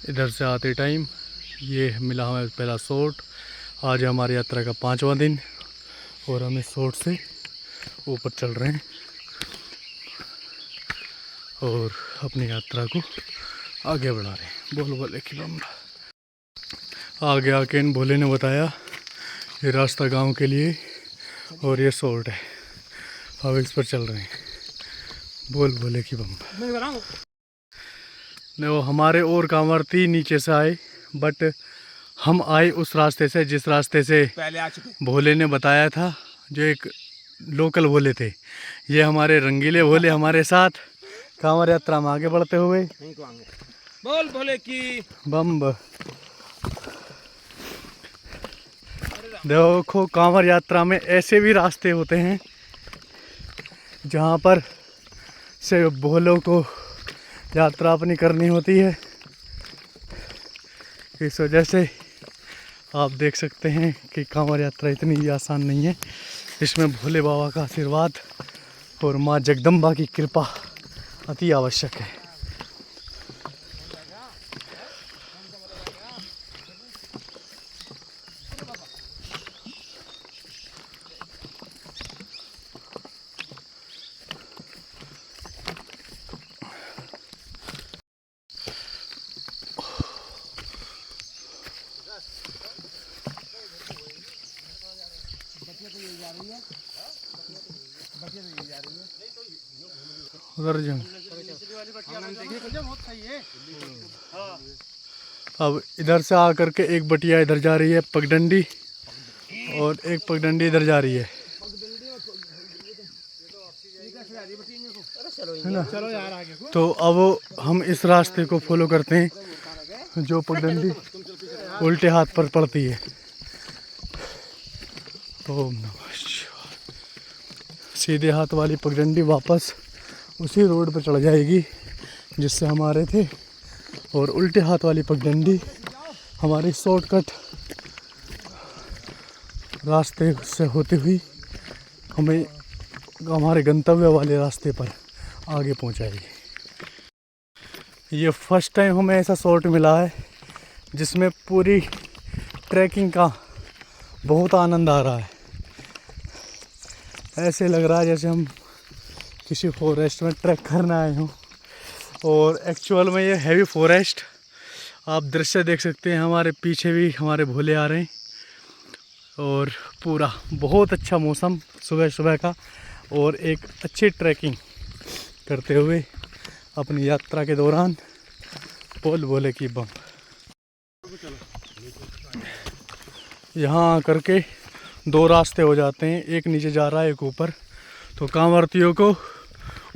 इधर से आते टाइम ये मिला हमें पहला शॉट। आज हमारी यात्रा का 5वां दिन और हम इस शॉट से ऊपर चल रहे हैं और अपनी यात्रा को आगे बढ़ा रहे हैं। बोलो बोले कि बम। आगे आके इन भोले ने बताया ये रास्ता गांव के लिए और ये शॉर्ट है, अब इस पर चल रहे हैं। बोल बोले कि बम। नहीं, वो हमारे और कांवरती नीचे से आए, बट हम आए उस रास्ते से जिस रास्ते से पहले आ चुके। भोले ने बताया था, जो एक लोकल भोले थे। ये हमारे रंगीले भोले हमारे साथ कांवर यात्रा में आगे बढ़ते हुए। बोल भोले की बम। देखो कांवर यात्रा में ऐसे भी रास्ते होते हैं जहाँ पर से भोलों को यात्रा अपनी करनी होती है। इस वजह से आप देख सकते हैं कि कांवर यात्रा इतनी भी आसान नहीं है। इसमें भोले बाबा का आशीर्वाद और माँ जगदम्बा की कृपा अति आवश्यक है। उधर जाओ। अब इधर से आकर के एक बटिया इधर जा रही है पगडंडी, और एक पगडंडी इधर जा रही है ना। तो अब हम इस रास्ते को फॉलो करते हैं जो पगडंडी उल्टे हाथ पर पड़ती है। ओम नमः शिवाय। सीधे हाथ वाली पगडंडी वापस उसी रोड पर चढ़ जाएगी जिससे हम आ रहे थे, और उल्टे हाथ वाली पगडंडी हमारी शॉर्टकट रास्ते से होते हुई हमें हमारे गंतव्य वाले रास्ते पर आगे पहुंचाएगी। ये फर्स्ट टाइम हमें ऐसा शॉट मिला है जिसमें पूरी ट्रैकिंग का बहुत आनंद आ रहा है। ऐसे लग रहा है जैसे हम किसी फॉरेस्ट में ट्रैक करने आए हों, और एक्चुअल में ये हैवी फॉरेस्ट। आप दृश्य देख सकते हैं, हमारे पीछे भी हमारे भोले आ रहे हैं, और पूरा बहुत अच्छा मौसम सुबह सुबह का, और एक अच्छी ट्रैकिंग करते हुए अपनी यात्रा के दौरान। बोल बोले कि बम। यहाँ आकर के दो रास्ते हो जाते हैं, एक नीचे जा रहा है एक ऊपर। तो कांवरतियों को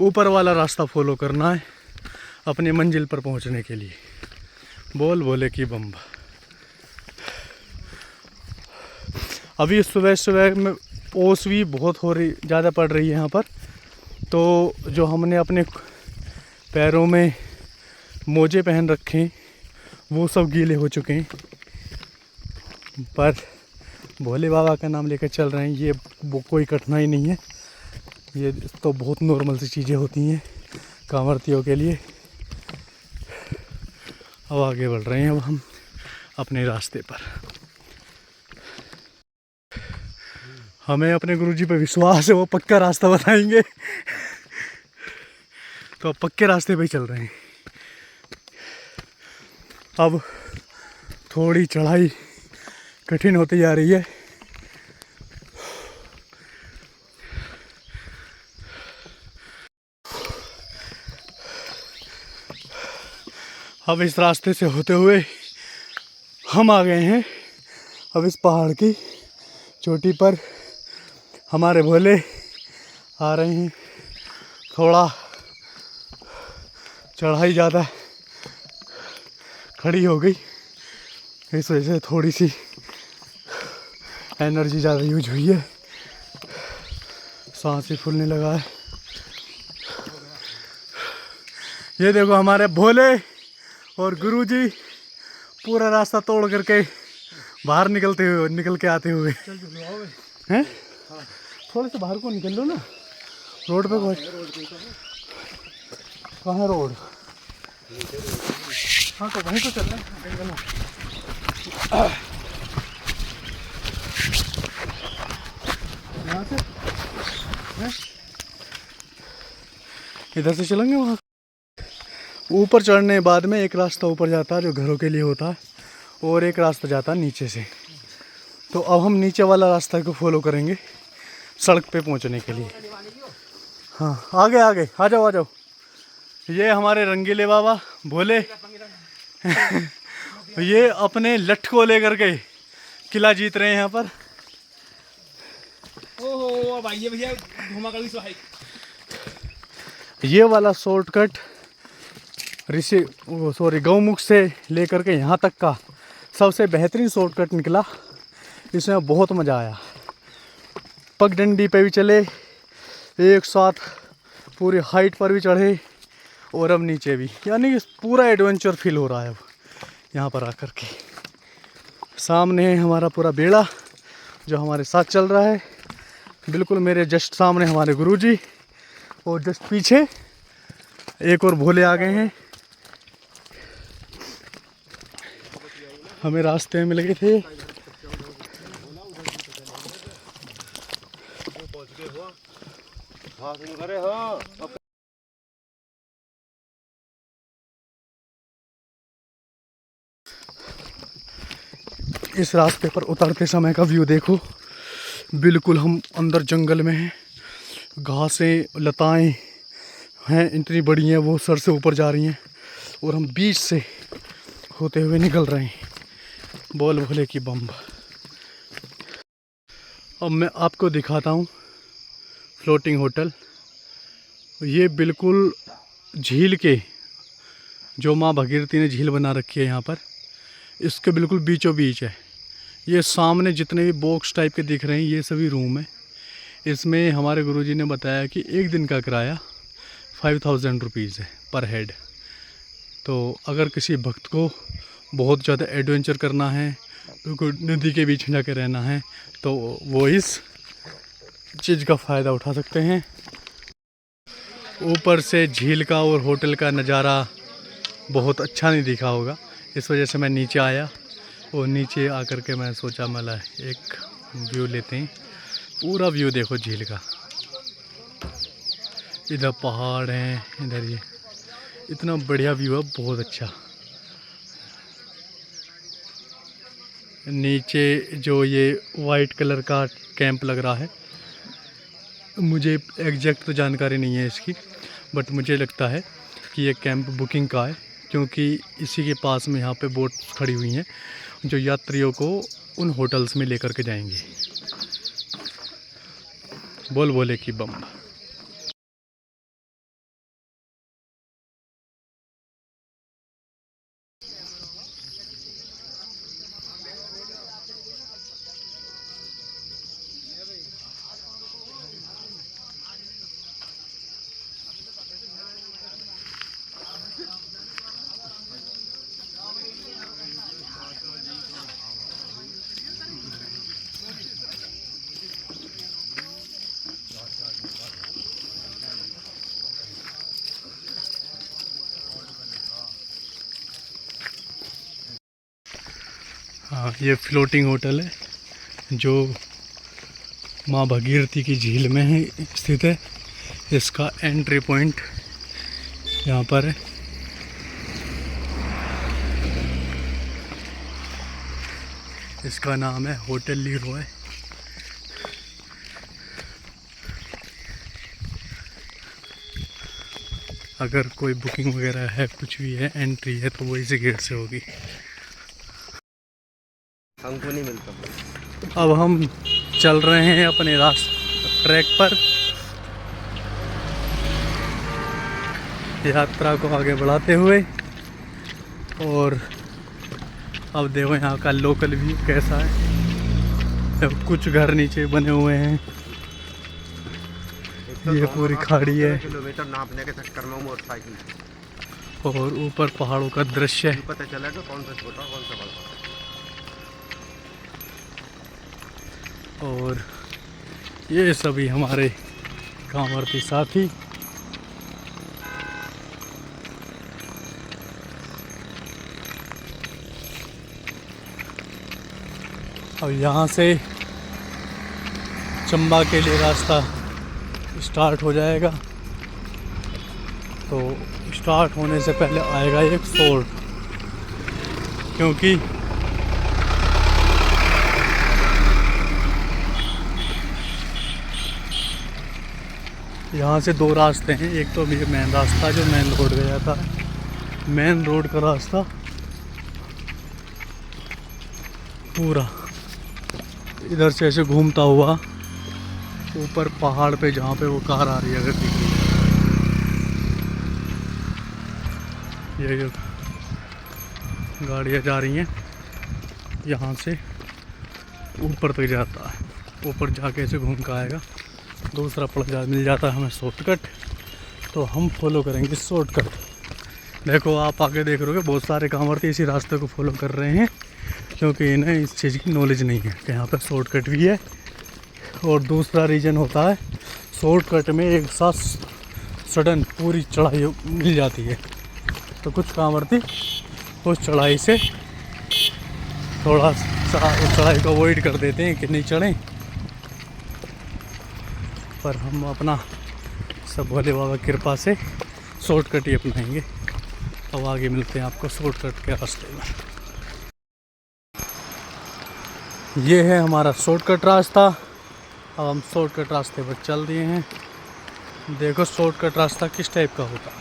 ऊपर वाला रास्ता फॉलो करना है अपनी मंजिल पर पहुंचने के लिए। बोल बोले कि बम। अभी सुबह सुबह में ओस भी बहुत हो रही, ज़्यादा पड़ रही है यहाँ पर। तो जो हमने अपने पैरों में मोजे पहन रखे हैं वो सब गीले हो चुके हैं, पर भोले बाबा का नाम लेकर चल रहे हैं। ये वो कोई कठिनाई नहीं है, ये तो बहुत नॉर्मल सी चीज़ें होती हैं कांवरतियों के लिए। अब आगे बढ़ रहे हैं अब हम अपने रास्ते पर। हमें अपने गुरुजी पे विश्वास है, वो पक्का रास्ता बताएंगे। तो अब पक्के रास्ते पे ही चल रहे हैं। अब थोड़ी चढ़ाई कठिन होती जा रही है। अब इस रास्ते से होते हुए हम आ गए हैं अब इस पहाड़ की चोटी पर। हमारे भोले आ रहे हैं। थोड़ा चढ़ाई ज़्यादा खड़ी हो गई, इस वजह से थोड़ी सी एनर्जी ज़्यादा यूज हुई है, सांस भी फूलने लगा है। ये देखो हमारे भोले और गुरुजी पूरा रास्ता तोड़ करके बाहर निकल के आते हुए हैं। थोड़े से बाहर को निकल लो ना, रोड पे कहाँ है रोड? हाँ तो वहीं तो चल रहे हैं। यहाँ से हैं? इधर से चलेंगे वहाँ ऊपर चढ़ने बाद में एक रास्ता ऊपर जाता है जो घरों के लिए होता है और एक रास्ता जाता है नीचे से। तो अब हम नीचे वाला रास्ता को फॉलो करेंगे सड़क पे पहुँचने के लिए। हाँ आगे आगे आ जाओ आ जाओ। ये हमारे रंगीले बाबा भोले ये अपने लठ को लेकर के किला जीत रहे हैं यहाँ पर। ओहो भाई ये भैया घुमा कर भाई। ये वाला शॉर्टकट गौमुख से लेकर के यहाँ तक का सबसे बेहतरीन शॉर्टकट निकला। इसमें बहुत मज़ा आया। पगडंडी पे भी चले, एक साथ पूरी हाइट पर भी चढ़े और अब नीचे भी, यानी कि पूरा एडवेंचर फील हो रहा है अब यहाँ पर आकर के। सामने है हमारा पूरा बेड़ा जो हमारे साथ चल रहा है। बिल्कुल मेरे जस्ट सामने हमारे गुरुजी और जस्ट पीछे एक और भोले आ गए हैं। हमें रास्ते में मिल गए थे। इस रास्ते पर उतरते समय का व्यू देखो। बिल्कुल हम अंदर जंगल में हैं। घासें लताएं हैं इतनी बड़ी हैं, वो सर से ऊपर जा रही हैं और हम बीच से होते हुए निकल रहे हैं। बोल भोले की बम। अब मैं आपको दिखाता हूँ फ्लोटिंग होटल। ये बिल्कुल झील के, जो माँ भगीरथी ने झील बना रखी है यहाँ पर, इसके बिल्कुल बीचों बीच है। ये सामने जितने भी बॉक्स टाइप के दिख रहे हैं ये सभी रूम है। इसमें हमारे गुरुजी ने बताया कि एक दिन का किराया 5000 रुपीज़ है पर हेड। तो अगर किसी भक्त को बहुत ज़्यादा एडवेंचर करना है, तो नदी के बीच में जाकर रहना है, तो वो इस चीज़ का फ़ायदा उठा सकते हैं। ऊपर से झील का और होटल का नज़ारा बहुत अच्छा नहीं दिखा होगा, इस वजह से मैं नीचे आया और नीचे आकर के मैं सोचा मला एक व्यू लेते हैं। पूरा व्यू देखो झील का। इधर पहाड़ हैं, इधर ये इतना बढ़िया व्यू है, बहुत अच्छा। नीचे जो ये वाइट कलर का कैंप लग रहा है, मुझे एग्जैक्ट तो जानकारी नहीं है इसकी, बट मुझे लगता है कि ये कैंप बुकिंग का है, क्योंकि इसी के पास में यहाँ पे बोट खड़ी हुई हैं जो यात्रियों को उन होटल्स में लेकर के जाएंगे। बोल बोले की बम। हाँ, ये फ्लोटिंग होटल है जो माँ भगीरथी की झील में है स्थित है। इसका एंट्री पॉइंट यहाँ पर है। इसका नाम है होटल लीरॉय। अगर कोई बुकिंग वगैरह है, कुछ भी है, एंट्री है, तो वो इसी गेट से होगी। हमको नहीं मिलता। अब हम चल रहे हैं अपने ट्रैक पर, यात्रा को आगे बढ़ाते हुए। और अब देखो यहाँ का लोकल व्यू कैसा है। कुछ घर नीचे बने हुए हैं, ये पूरी खाड़ी है किलोमीटर नापने के चक्कर में मोटरसाइकिल, और ऊपर पहाड़ों का दृश्य है। पता चलेगा कौन सा छोटा कौन सा बड़ा। और ये सभी हमारे कांवड़ती साथी। अब यहाँ से चंबा के लिए रास्ता स्टार्ट हो जाएगा। तो स्टार्ट होने से पहले आएगा एक फोर्ट, क्योंकि यहाँ से दो रास्ते हैं। एक तो ये मेन रास्ता जो मेन रोड गया था, मेन रोड का रास्ता पूरा इधर से ऐसे घूमता हुआ ऊपर पहाड़ पे, जहाँ पे वो कार आ रही है अगर दिख रही है, ये जो गाड़ियाँ जा रही हैं यहाँ से ऊपर तक जाता है। ऊपर जाके ऐसे घूम कर आएगा। दूसरा मिल जाता है हमें शॉर्टकट, तो हम फॉलो करेंगे शॉर्टकट। देखो आप आगे देख रहे हो बहुत सारे कांवड़िए इसी रास्ते को फॉलो कर रहे हैं, क्योंकि इन्हें इस चीज़ की नॉलेज नहीं है कि यहाँ पर शॉर्टकट भी है। और दूसरा रीज़न होता है शॉर्टकट में एक साथ सडन पूरी चढ़ाई मिल जाती है, तो कुछ कांवड़िए उस चढ़ाई से थोड़ा सा उस चढ़ाई को अवॉइड कर देते हैं कि नहीं चढ़ें। पर हम अपना सब भोले बाबा की कृपा से शॉर्टकट ही अपनाएंगे। अब आगे मिलते हैं आपको शॉर्टकट के रास्ते में। ये है हमारा शॉर्टकट रास्ता। अब हम शॉर्टकट रास्ते पर चल दिए हैं। देखो शॉर्टकट रास्ता किस टाइप का होता है,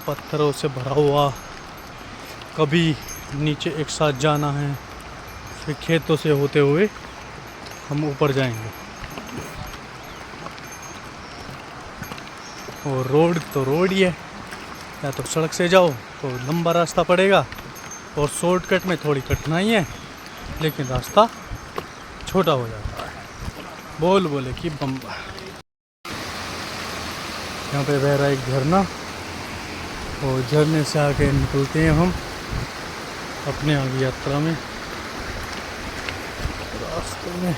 पत्थरों से भरा हुआ। कभी नीचे एक साथ जाना है, फिर खेतों से होते हुए हम ऊपर जाएंगे। और रोड तो रोड ही है, या तो सड़क से जाओ तो लंबा रास्ता पड़ेगा, और शॉर्टकट में थोड़ी कठिनाई है लेकिन रास्ता छोटा हो जाता है। बोल बोले कि बम्बा। यहाँ पे बह रहा है एक झरना, और झरने से आके निकलते हैं हम अपने आगे यात्रा में। रास्ते में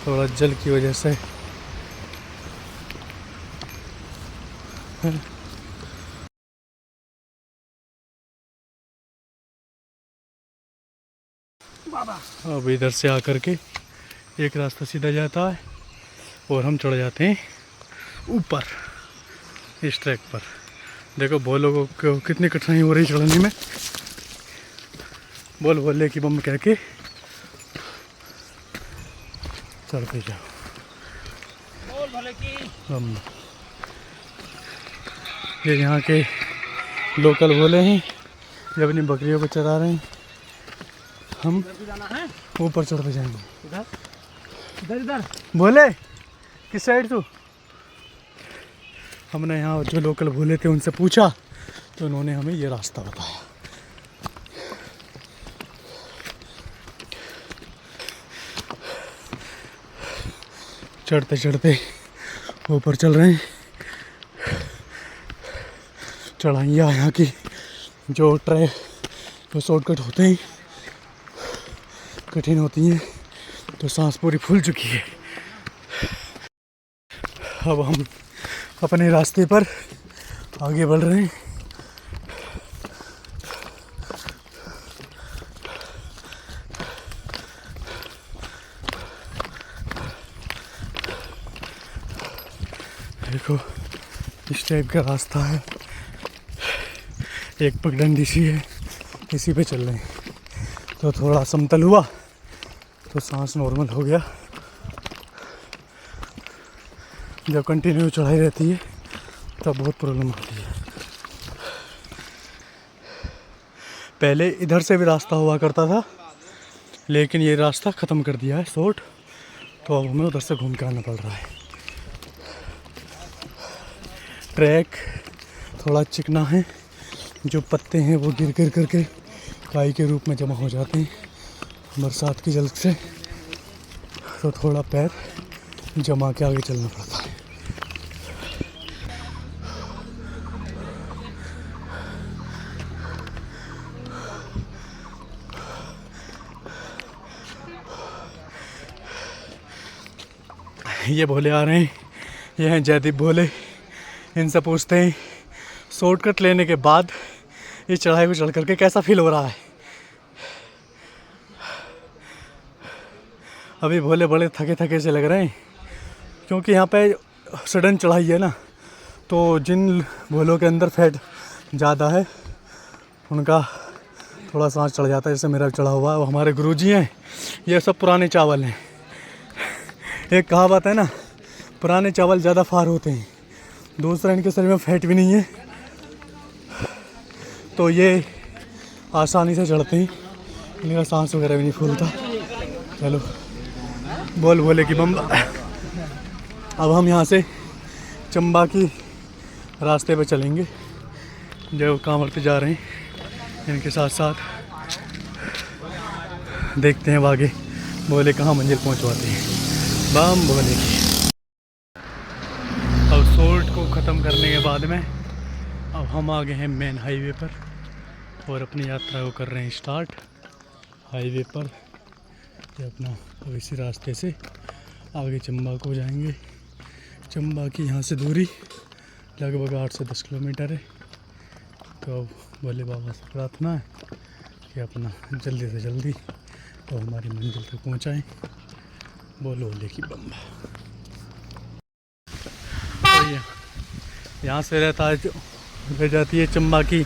थोड़ा जल की वजह से अब इधर से आकर के एक रास्ता सीधा जाता है और हम चढ़ जाते हैं ऊपर इस ट्रैक पर। देखो बोलो को कितनी कठिनाई हो रही चढ़ने में। बोल बोले कि बम कह के चढ़ते जाओ। बोल भले की बम ये यहाँ के लोकल बोले हैं, ये अपनी बकरियों को चरा रहे हैं। हम जाना है ऊपर चढ़ते जाएंगे। इधर इधर इधर बोले किस साइड तू? हमने यहाँ जो लोकल बोले थे उनसे पूछा, तो उन्होंने हमें ये रास्ता बताया। चढ़ते चढ़ते ऊपर चल रहे हैं। चढ़ाइयाँ यहाँ की जो ट्रैक जो शॉर्टकट होते हैं कठिन होती हैं, तो सांस पूरी फूल चुकी है। अब हम अपने रास्ते पर आगे बढ़ रहे हैं। देखो इस टाइप का रास्ता है, एक पगडंडी सी है, इसी पे चल रहे हैं। तो थोड़ा समतल हुआ तो सांस नॉर्मल हो गया। जब कंटिन्यू चढ़ाई रहती है तब बहुत प्रॉब्लम होती है। पहले इधर से भी रास्ता हुआ करता था, लेकिन ये रास्ता ख़त्म कर दिया है शॉर्ट, तो अब हमें उधर से घूम के आना पड़ रहा है। ट्रैक थोड़ा चिकना है, जो पत्ते हैं वो गिर गिर करके काई के रूप में जमा हो जाते हैं बरसात की जल से, तो थोड़ा पैर जमा के आगे चलना पड़ता है। ये भोले आ रहे हैं, ये हैं जयदीप भोले। इनसे पूछते हैं शॉर्टकट लेने के बाद इस चढ़ाई को चढ़ करके कैसा फील हो रहा है? अभी भोले बड़े थके थके से लग रहे हैं, क्योंकि यहाँ पे सडन चढ़ाई है ना, तो जिन भोलों के अंदर फैट ज़्यादा है उनका थोड़ा सांस चढ़ जाता है। जैसे मेरा चढ़ा हुआ है, वो हमारे गुरुजी हैं, ये सब पुराने चावल हैं। एक कहावत है ना, पुराने चावल ज़्यादा फार होते हैं। दूसरा, इनके शरीर में फैट भी नहीं है, तो ये आसानी से चढ़ते हैं, इनका सांस वगैरह भी नहीं फूलता। चलो बोल बोले कि बम। अब हम यहाँ से चंबा की रास्ते पे चलेंगे, जो कांवड़ पे जा रहे हैं इनके साथ साथ देखते हैं आगे बोले कहाँ मंजिल पहुँचवाते हैं। बम बोले की। अब शॉर्ट को ख़त्म करने के बाद में अब हम आ गए हैं मेन हाईवे पर और अपनी यात्रा को कर रहे हैं स्टार्ट। हाईवे पर ये अपना अब इसी रास्ते से आगे चंबा को जाएंगे। चंबा की यहाँ से दूरी लगभग 8 से 10 किलोमीटर है। तो अब भोले बाबा से प्रार्थना है कि अपना जल्दी से जल्दी तो हमारी मंजिल तक पहुँचाएँ। बोलो बोले की बम। यहाँ से रहता है रह जाती है चंबा की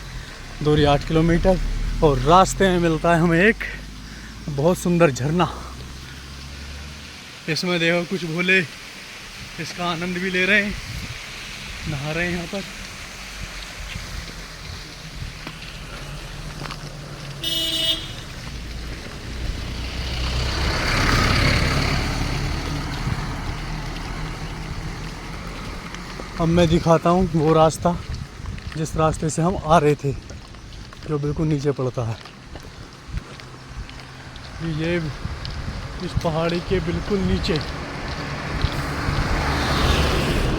दूरी 8 किलोमीटर और रास्ते में मिलता है हमें एक बहुत सुंदर झरना। इसमें देखो कुछ भोले इसका आनंद भी ले रहे हैं, नहा रहे हैं यहाँ पर। अब मैं दिखाता हूँ वो रास्ता जिस रास्ते से हम आ रहे थे, जो बिल्कुल नीचे पड़ता है। ये इस पहाड़ी के बिल्कुल नीचे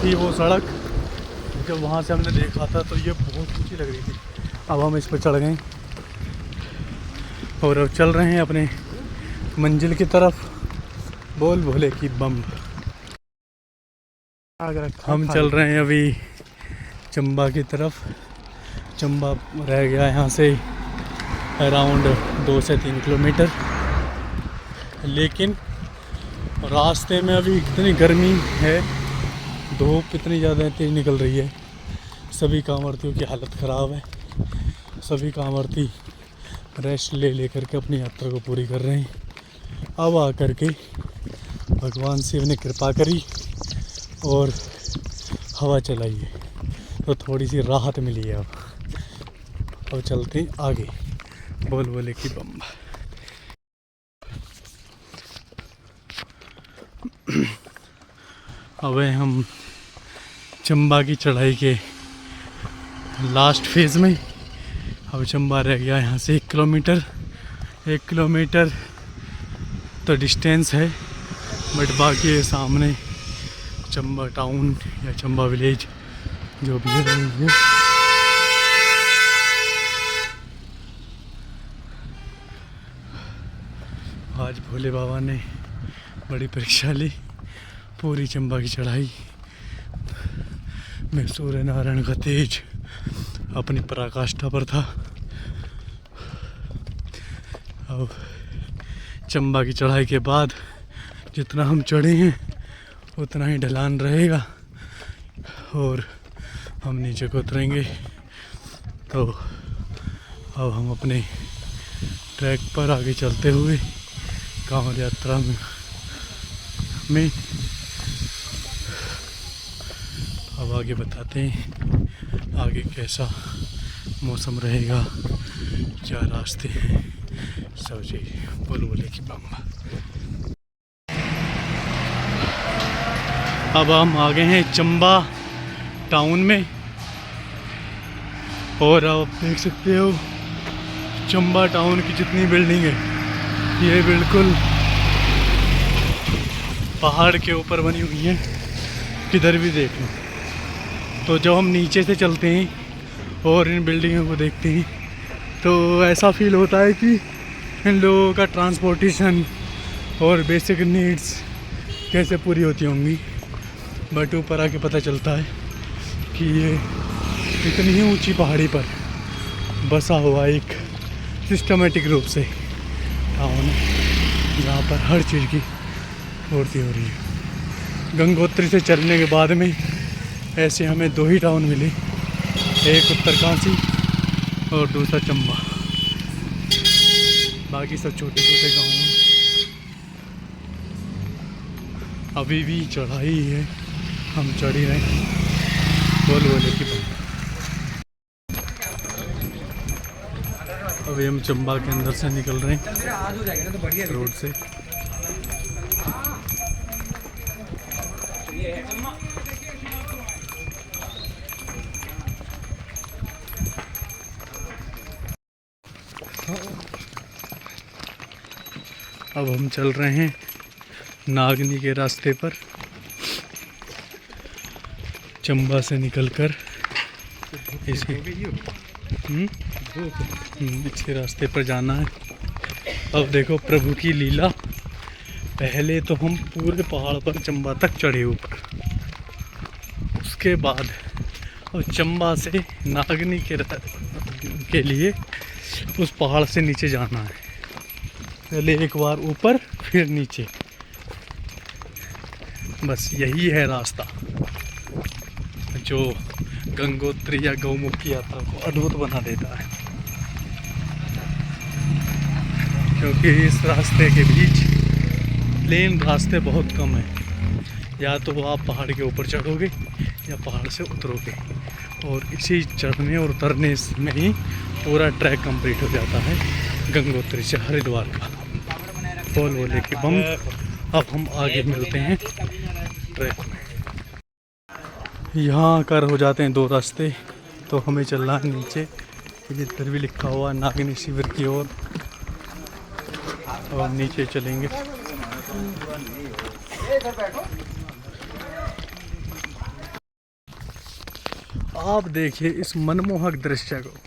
थी वो सड़क, जब वहाँ से हमने देखा था तो ये बहुत ऊंची लग रही थी। अब हम इस पर चढ़ गए और अब चल रहे हैं अपने मंजिल की तरफ। बोल भोले की बम। हम चल रहे हैं अभी चंबा की तरफ। चंबा रह गया यहाँ से अराउंड 2 से 3 किलोमीटर, लेकिन रास्ते में अभी इतनी गर्मी है, धूप इतनी ज़्यादा तेज निकल रही है, सभी कांवड़ियों की हालत ख़राब है। सभी कांवड़ती रेस्ट ले करके अपनी यात्रा को पूरी कर रहे हैं। अब आकर के भगवान शिव ने कृपा करी और हवा चलाई है, तो थोड़ी सी राहत मिली है। अब चलते हैं आगे। बोल बोले की बम। अब हम चंबा की चढ़ाई के लास्ट फेज़ में। अब चंबा रह गया यहाँ से 1 किलोमीटर। 1 किलोमीटर तो डिस्टेंस है, बट बाकी है सामने चंबा टाउन या चंबा विलेज जो भी है। आज भोले बाबा ने बड़ी परीक्षा ली। पूरी चंबा की चढ़ाई में सूर्य नारायण का तेज अपनी पराकाष्ठा पर था। अब चंबा की चढ़ाई के बाद जितना हम चढ़े हैं उतना ही ढलान रहेगा और हम नीचे को उतरेंगे। तो अब हम अपने ट्रैक पर आगे चलते हुए कांवड़ यात्रा में अब आगे बताते हैं आगे कैसा मौसम रहेगा, क्या रास्ते हैं, सब चीज़। बोल बोले की बम। अब हम आ गए हैं चंबा टाउन में और आप देख सकते हो चंबा टाउन की जितनी बिल्डिंग है ये बिल्कुल पहाड़ के ऊपर बनी हुई है, किधर भी देख लो। तो जब हम नीचे से चलते हैं और इन बिल्डिंगों को देखते हैं तो ऐसा फील होता है कि इन लोगों का ट्रांसपोर्टेशन और बेसिक नीड्स कैसे पूरी होती होंगी। बट ऊपर आके पता चलता है कि ये इतनी ही ऊंची पहाड़ी पर बसा हुआ एक सिस्टमेटिक रूप से टाउन है, जहाँ पर हर चीज़ की पूर्ति हो रही है। गंगोत्री से चलने के बाद में ऐसे हमें 2 ही टाउन मिले, एक उत्तरकाशी और दूसरा चंबा। बाकी सब छोटे छोटे गाँव हैं। अभी भी चढ़ाई है, हम चढ़ ही रहे हैं। बोल बोले की बात। अभी हम चंबा के अंदर से निकल रहे हैं रोड से। अब हम चल रहे हैं नागनी के रास्ते पर, चंबा से निकलकर इसी इसके रास्ते पर जाना है। अब देखो प्रभु की लीला। पहले तो हम पूरे पहाड़ पर चंबा तक चढ़े ऊपर, उसके बाद और चंबा से नागनी के लिए उस पहाड़ से नीचे जाना है। पहले एक बार ऊपर फिर नीचे, बस यही है रास्ता जो गंगोत्री या गौमुख की यात्रा को अद्भुत बना देता है। क्योंकि इस रास्ते के बीच प्लेन रास्ते बहुत कम हैं। या तो आप पहाड़ के ऊपर चढ़ोगे या पहाड़ से उतरोगे, और इसी चढ़ने और उतरने में ही पूरा ट्रैक कंप्लीट हो जाता है गंगोत्री से हरिद्वार का। बोल बोले कि बम। अब हम आगे मिलते हैं ट्रैक में। यहाँ आकर हो जाते हैं 2 रास्ते, तो हमें चलना है नीचे। इधर भी लिखा हुआ है नागिनी शिविर की ओर, और नीचे चलेंगे। आप देखिए इस मनमोहक दृश्य को।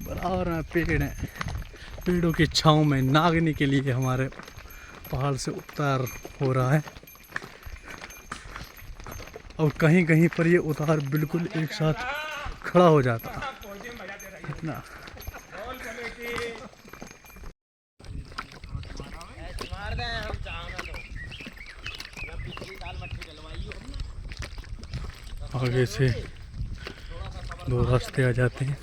बराबर में पेड़ हैं, पेड़ों की छांव में नागनी के लिए हमारे पहाड़ से उतार हो रहा है। और कहीं कहीं पर ये उतार बिल्कुल एक साथ खड़ा हो जाता है इतना। आगे से 2 रास्ते आ जाते हैं,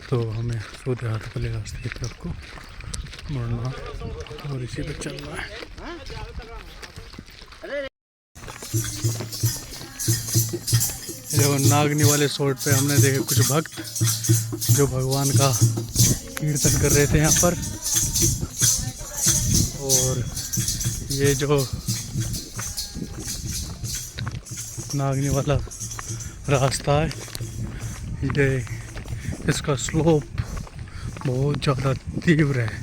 तो हमें सीधे हाथ वाले रास्ते की तरफ को मुड़ना और इसी पे चलना है। जो नागनी वाले शॉट पे हमने देखे कुछ भक्त जो भगवान का कीर्तन कर रहे थे यहाँ पर, और ये जो नागनी वाला रास्ता है, ये इसका स्लोप बहुत ज़्यादा तीव्र है।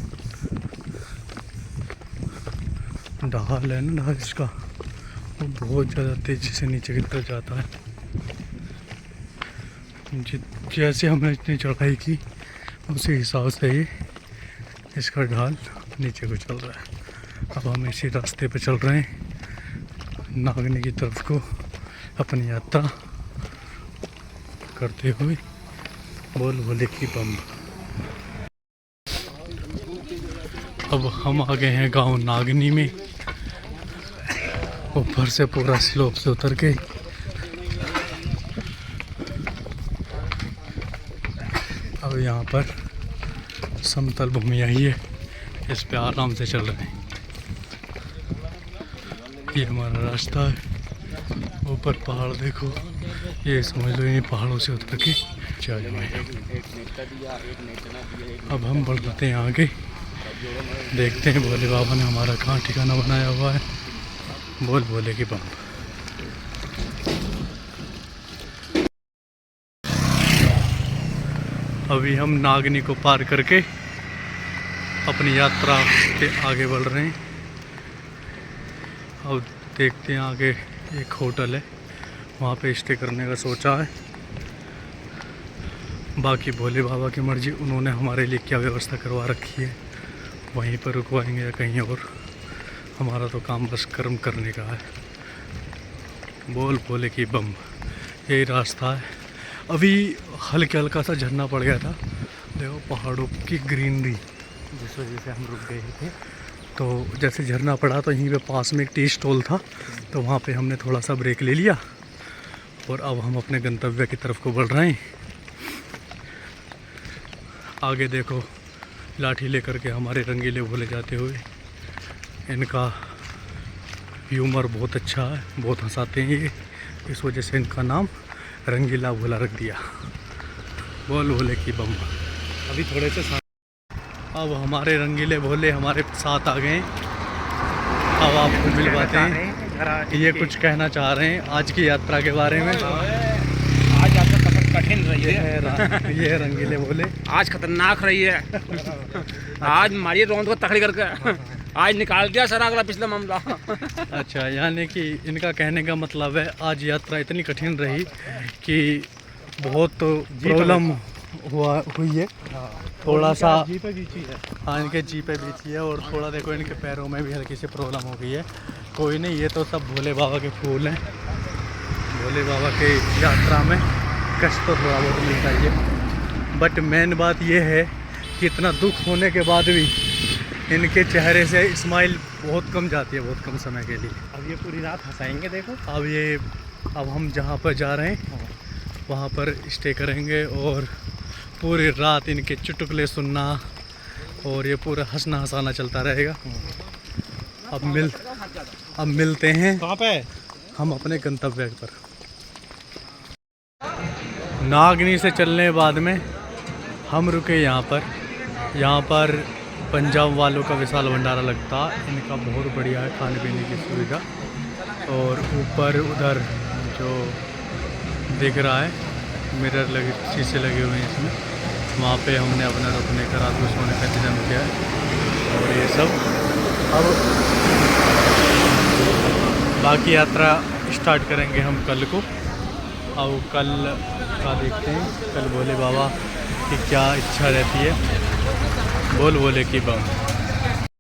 ढाल है ना, ढाल इसका वो बहुत ज़्यादा तेज़ी से नीचे की तरफ जाता है। जैसे हमने इतनी चढ़ाई की उसी हिसाब से ही इसका ढाल नीचे को चल रहा है। अब हम इसी रास्ते पे चल रहे हैं नागनी की तरफ को अपनी यात्रा करते हुए। बोल बोले की बम। अब हम आ गए हैं गांव नागनी में, ऊपर से पूरा स्लोप से उतर के। अब यहाँ पर समतल भूमि आई है, इस पे आराम से चल रहे हैं। ये हमारा रास्ता है। ऊपर पहाड़ देखो, ये समझ लो ये पहाड़ों से उतर के चल जाए। अब हम बढ़ते हैं आगे, देखते हैं भोले बाबा ने हमारा कहाँ ठिकाना बनाया हुआ है। बोल बोले कि बम। अभी हम नागनी को पार करके अपनी यात्रा के आगे बढ़ रहे हैं। अब देखते हैं आगे एक होटल है, वहाँ पे स्टे करने का सोचा है। बाकी भोले बाबा की मर्जी, उन्होंने हमारे लिए क्या व्यवस्था करवा रखी है, वहीं पर रुकवाएंगे या कहीं और। हमारा तो काम बस कर्म करने का है। बोल बोले कि बम। यही रास्ता है। अभी हल्का हल्का सा झरना पड़ गया था, देखो पहाड़ों की ग्रीनरी, जिस वजह से हम रुक गए थे। तो जैसे झरना पड़ा तो यहीं पे पास में एक टी स्टॉल था, तो वहाँ पे हमने थोड़ा सा ब्रेक ले लिया और अब हम अपने गंतव्य की तरफ को बढ़ रहे हैं। आगे देखो लाठी लेकर के हमारे रंगीले भोले जाते हुए, इनका ह्यूमर बहुत अच्छा है, बहुत हंसाते हैं ये, इस वजह से इनका नाम रंगीला भोला रख दिया। बोल भोले की बम। अभी थोड़े से अब हमारे रंगीले भोले हमारे साथ आ गए। अब आपको मिलवाते हैं, ये कुछ कहना चाह रहे हैं आज की यात्रा के बारे में। आज आपका सफर कठिन रही है। ये है रंगीले भोले। आज खतरनाक रही है। आज मारिए रौंद को तकड़ी करके आज निकाल दिया सर अगला पिछला मामला। अच्छा, यानी कि इनका कहने का मतलब है आज यात्रा इतनी कठिन रही कि बहुत प्रॉब्लम हुई है। थोड़ा सा हाँ, इनके जी पे बीती है और थोड़ा देखो इनके पैरों में भी हल्की सी प्रॉब्लम हो गई है। कोई नहीं, ये तो सब भोले बाबा के फूल हैं। भोले बाबा के यात्रा में कष्ट तो थोड़ा बहुत मिलता ही है, बट मेन बात ये है कि इतना दुख होने के बाद भी इनके चेहरे से स्माइल बहुत कम जाती है, बहुत कम समय के लिए। अब ये पूरी रात हंसाएंगे देखो। अब हम जहाँ पर जा रहे हैं वहाँ पर स्टे करेंगे और पूरी रात इनके चुटकुले सुनना और ये पूरा हंसना हंसाना चलता रहेगा। अब मिलते हैं कहाँ पे हम अपने गंतव्य पर। नागनी से चलने के बाद में हम रुके यहाँ पर पंजाब वालों का विशाल भंडारा लगता, इनका बहुत बढ़िया है खाने पीने की सुविधा। और ऊपर उधर जो दिख रहा है मिरर लगे, शीशे लगे हुए हैं इसमें, वहाँ पे हमने अपना रुकने का, रात को सोने का इंतजाम किया है। और ये सब अब बाकी यात्रा स्टार्ट करेंगे हम कल को। अब कल का देखते हैं, कल भोले बाबा की क्या इच्छा रहती है। बोल भोले की बम।